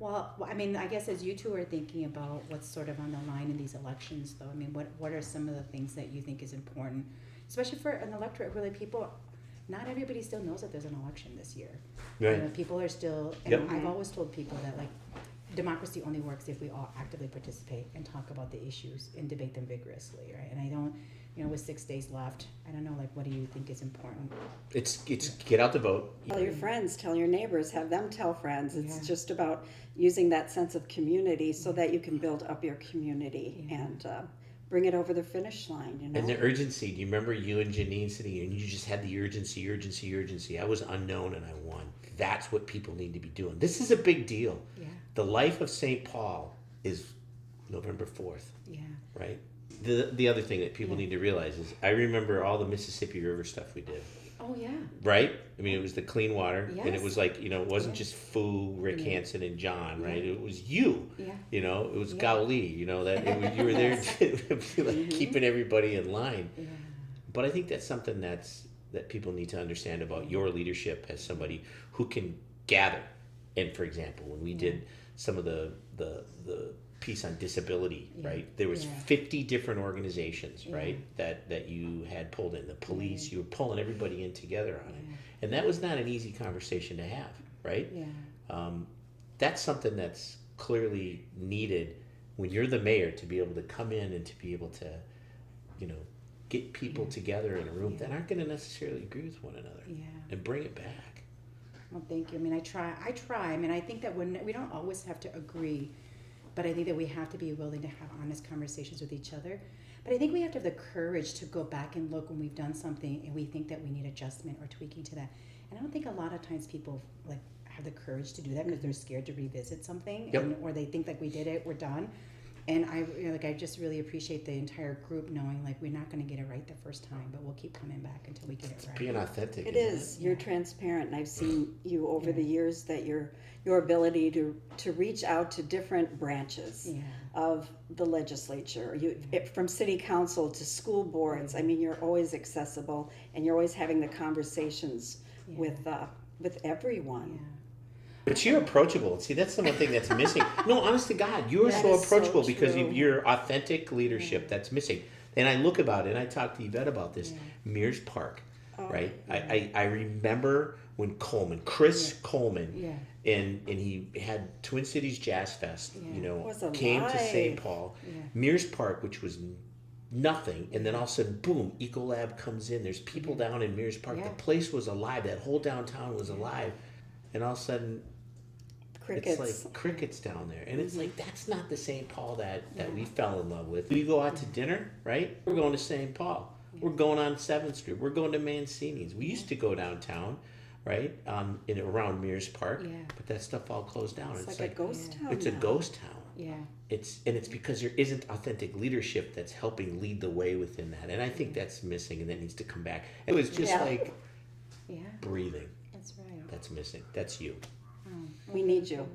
Well, I mean, I guess as you two are thinking about what's sort of on the line in these elections, though, I mean, what are some of the things that you think is important, especially for an electorate where like people, not everybody still knows that there's an election this year. Right. You know, people are still, and Yep. I've always told people that like democracy only works if we all actively participate and talk about the issues and debate them vigorously, right? And I don't, you know, with 6 days left, I don't know, like, what do you think is important? It's get out the vote. Tell your friends, tell your neighbors, have them tell friends. It's Yeah. just about using that sense of community so that you can build up your community and bring it over the finish line, you know? And the urgency. Do you remember you and Janine sitting here and you just had the urgency? I was unknown and I won. That's what people need to be doing. This is a big deal. Yeah. The life of St. Paul is November 4th, Yeah. right? The other thing that people need to realize is I remember all the Mississippi River stuff we did, Oh, yeah. right? I mean, it was the clean water, and it Yes. was like, you know, it wasn't Yeah. just Fu, Rick Hansen, and John, right? Yeah. It was you, Yeah. you know, it was Yeah. Kaohly, you know, that it was, you were there to, like, keeping everybody in line. Yeah. But I think that's something that people need to understand about your leadership as somebody who can gather. And for example, when we did some of the piece on disability, right? There was 50 different organizations, right? That you had pulled in. The police, you were pulling everybody in together on it. And that was not an easy conversation to have, right? Yeah. That's something that's clearly needed when you're the mayor, to be able to come in and to be able to, you know, get people together in a room that aren't going to necessarily agree with one another and bring it back. Well, thank you. I mean, I try. I mean, I think that when we don't always have to agree, but I think that we have to be willing to have honest conversations with each other. But I think we have to have the courage to go back and look when we've done something and we think that we need adjustment or tweaking to that. And I don't think a lot of times people like have the courage to do that because they're scared to revisit something, or they think like we did it, we're done. And I just really appreciate the entire group knowing like we're not going to get it right the first time, but we'll keep coming back until we get it right. Being authentic. It is. You're transparent, and I've seen you over the years that your ability to reach out to different branches of the legislature, from city council to school boards. I mean, you're always accessible, and you're always having the conversations with everyone. But you're approachable. See, that's the one thing that's missing. No, honest to God, you're That so is so approachable because true. of your authentic leadership that's missing. And I look about it, and I talked to Yvette about this. Mears Park, right? I remember when Chris Coleman, and he had Twin Cities Jazz Fest, you know, came to St. Paul. Mears Park, which was nothing, and then all of a sudden, boom, Ecolab comes in. There's people down in Mears Park. The place was alive. That whole downtown was alive. And all of a sudden, Crickets. it's like crickets down there. And it's like, that's not the St. Paul that we fell in love with. We go out to dinner, right? We're going to St. Paul. We're going on 7th Street. We're going to Mancini's. We used to go downtown, right? In around Mears Park. But that stuff all closed down. It's like a ghost town. It's a now. ghost town. Yeah. It's because there isn't authentic leadership that's helping lead the way within that. And I think that's missing, and that needs to come back. It was just like breathing. That's right. That's missing. That's you. Oh, We need you.